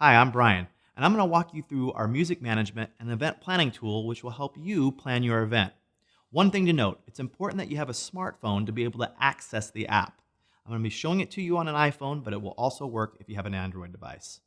Hi, I'm Brian, and I'm going to walk you through our music management and event planning tool, which will help you plan your event. One thing to note, it's important that you have a smartphone to be able to access the app. I'm going to be showing it to you on an iPhone, but it will also work if you have an Android device.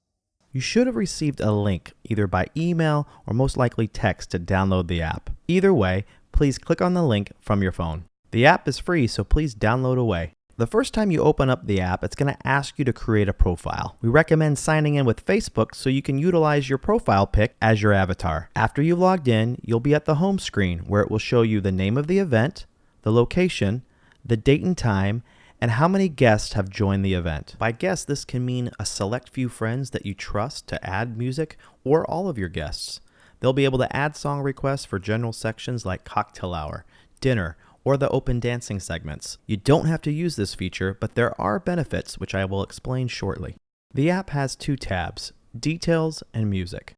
You should have received a link either by email or most likely text to download the app. Either way, please click on the link from your phone. The app is free, so please download away. The first time you open up the app, it's going to ask you to create a profile. We recommend signing in with Facebook so you can utilize your profile pic as your avatar. After you've logged in, you'll be at the home screen where it will show you the name of the event, the location, the date and time, and how many guests have joined the event. By guests, this can mean a select few friends that you trust to add music or all of your guests. They'll be able to add song requests for general sections like cocktail hour, dinner, or the open dancing segments. You don't have to use this feature, but there are benefits which I will explain shortly. The app has two tabs, Details and Music.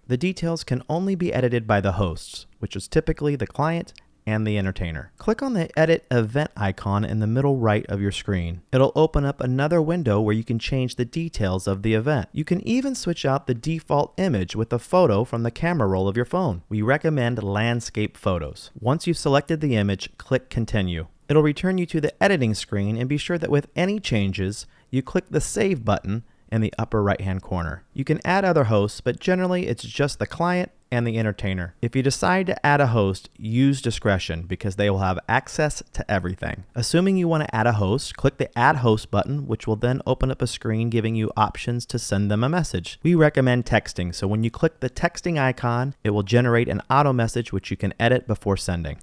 The details can only be edited by the hosts, which is typically the client and the entertainer. Click on the Edit Event icon in the middle right of your screen. It'll open up another window where you can change the details of the event. You can even switch out the default image with a photo from the camera roll of your phone. We recommend landscape photos. Once you've selected the image, click Continue. It'll return you to the editing screen, and be sure that with any changes, you click the Save button in the upper right-hand corner. You can add other hosts, but generally it's just the client and the entertainer. If you decide to add a host, use discretion because they will have access to everything. Assuming you want to add a host, click the Add Host button, which will then open up a screen giving you options to send them a message. We recommend texting, so when you click the texting icon, it will generate an auto message which you can edit before sending.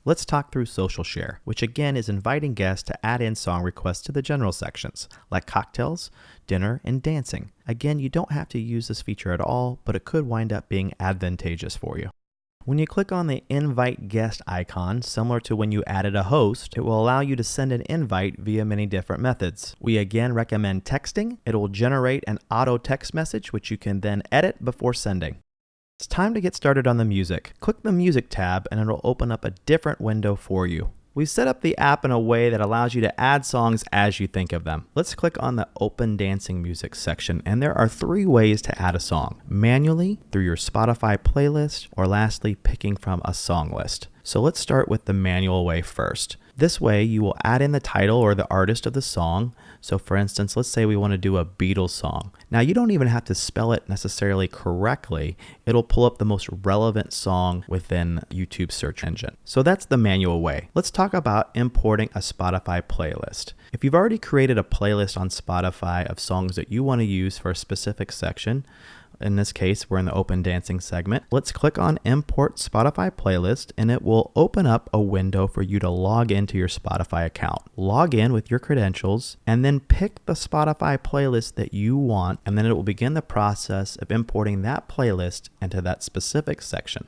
Let's talk through Social Share, which again is inviting guests to add in song requests to the general sections, like cocktails, dinner, and dancing. Again, you don't have to use this feature at all, but it could wind up being advantageous for you. When you click on the Invite Guest icon, similar to when you added a host, it will allow you to send an invite via many different methods. We again recommend texting. It will generate an auto text message, which you can then edit before sending. It's time to get started on the music. Click the Music tab and it'll open up a different window for you. We've set up the app in a way that allows you to add songs as you think of them. Let's click on the Open Dancing Music section, and there are 3 ways to add a song: manually, through your Spotify playlist, or lastly, picking from a song list. So let's start with the manual way first. This way, you will add in the title or the artist of the song. So for instance, let's say we want to do a Beatles song. Now, you don't even have to spell it necessarily correctly. It'll pull up the most relevant song within YouTube's search engine. So that's the manual way. Let's talk about importing a Spotify playlist. If you've already created a playlist on Spotify of songs that you want to use for a specific section, in this case, we're in the open dancing segment. Let's click on Import Spotify Playlist, and it will open up a window for you to log into your Spotify account. Log in with your credentials, and then pick the Spotify playlist that you want, and then it will begin the process of importing that playlist into that specific section.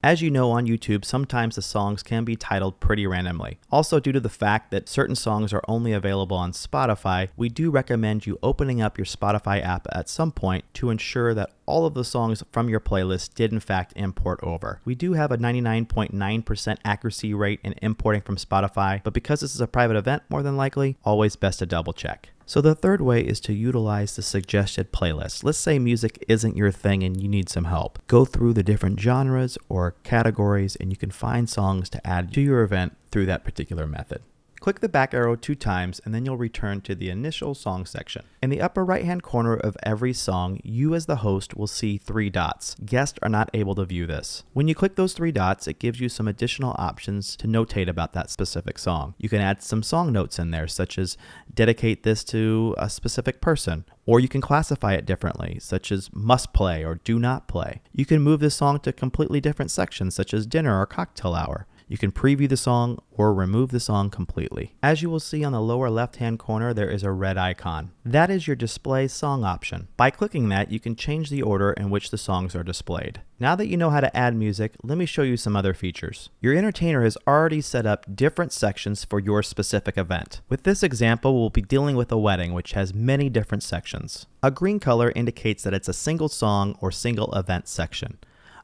As you know, on YouTube, sometimes the songs can be titled pretty randomly. Also, due to the fact that certain songs are only available on Spotify, we do recommend you opening up your Spotify app at some point to ensure that all of the songs from your playlist did in fact import over. We do have a 99.9% accuracy rate in importing from Spotify, but because this is a private event, more than likely, always best to double check. So the third way is to utilize the suggested playlist. Let's say music isn't your thing and you need some help. Go through the different genres or categories and you can find songs to add to your event through that particular method. Click the back arrow 2 times and then you'll return to the initial song section. In the upper right hand corner of every song, you as the host will see 3 dots. Guests are not able to view this. When you click those 3 dots, it gives you some additional options to notate about that specific song. You can add some song notes in there, such as dedicate this to a specific person, or you can classify it differently, such as must play or do not play. You can move this song to completely different sections, such as dinner or cocktail hour. You can preview the song or remove the song completely. As you will see on the lower left-hand corner, there is a red icon. That is your display song option. By clicking that, you can change the order in which the songs are displayed. Now that you know how to add music, let me show you some other features. Your entertainer has already set up different sections for your specific event. With this example, we'll be dealing with a wedding, which has many different sections. A green color indicates that it's a single song or single event section.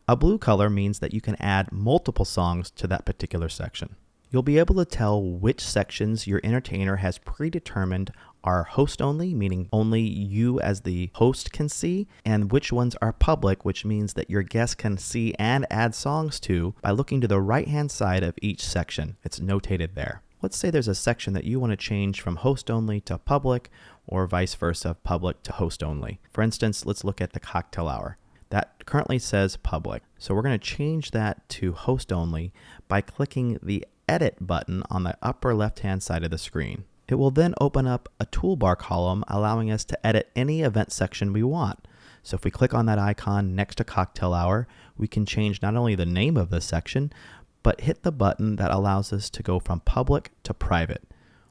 A blue color means that you can add multiple songs to that particular section. you'll be able to tell which sections your entertainer has predetermined are host only, meaning only you as the host can see, and which ones are public, which means that your guests can see and add songs to by looking to the right-hand side of each section. It's notated there. Let's say there's a section that you want to change from host only to public, or vice versa, public to host only. For instance, let's look at the cocktail hour. That currently says public. So we're going to change that to host only by clicking the edit button on the upper left-hand side of the screen. It will then open up a toolbar column allowing us to edit any event section we want. So if we click on that icon next to cocktail hour, we can change not only the name of the section, but hit the button that allows us to go from public to private.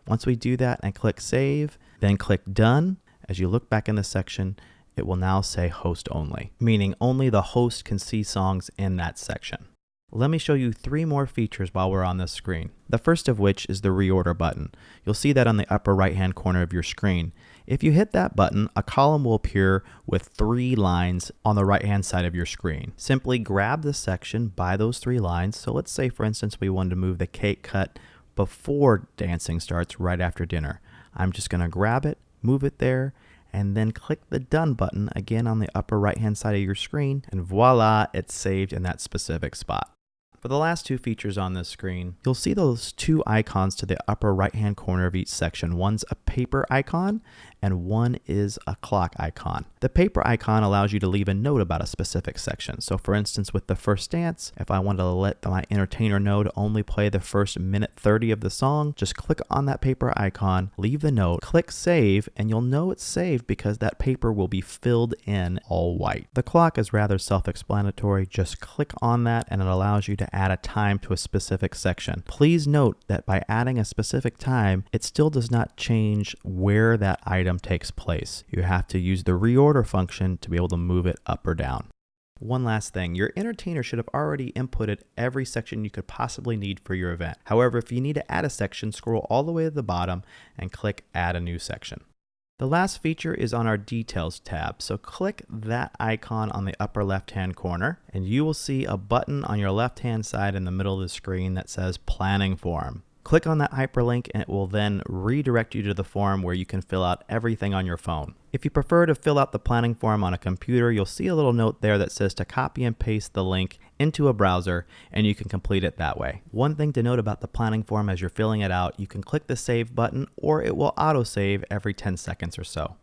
Once we do that and click save, then click done, as you look back in the section, it will now say host only, meaning only the host can see songs in that section. Let me show you 3 more features while we're on this screen. The first of which is the reorder button. You'll see that on the upper right-hand corner of your screen. If you hit that button, a column will appear with 3 lines on the right-hand side of your screen. Simply grab the section by those 3 lines. So let's say, for instance, we wanted to move the cake cut before dancing starts right after dinner. I'm just going to grab it, move it there, and then click the done button again on the upper right-hand side of your screen, and voila, it's saved in that specific spot. For the last 2 features on this screen, you'll see those 2 icons to the upper right-hand corner of each section. One's a paper icon and one is a clock icon. The paper icon allows you to leave a note about a specific section. So for instance, with the first dance, if I wanted to let my entertainer know to only play the first minute 30 of the song, just click on that paper icon, leave the note, click save, and you'll know it's saved because that paper will be filled in all white. The clock is rather self-explanatory. Just click on that and it allows you to add a time to a specific section. Please note that by adding a specific time, it still does not change where that item takes place. You have to use the reorder function to be able to move it up or down. One last thing, your entertainer should have already inputted every section you could possibly need for your event. However, if you need to add a section, scroll all the way to the bottom and click Add a New Section. The last feature is on our Details tab, so click that icon on the upper left-hand corner, and you will see a button on your left-hand side in the middle of the screen that says Planning Form. Click on that hyperlink and it will then redirect you to the form where you can fill out everything on your phone. If you prefer to fill out the planning form on a computer, you'll see a little note there that says to copy and paste the link into a browser and you can complete it that way. One thing to note about the planning form as you're filling it out, you can click the save button or it will autosave every 10 seconds or so.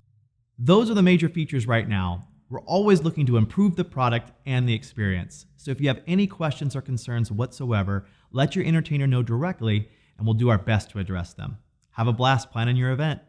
Those are the major features right now. We're always looking to improve the product and the experience. So if you have any questions or concerns whatsoever, let your entertainer know directly and we'll do our best to address them. Have a blast planning your event.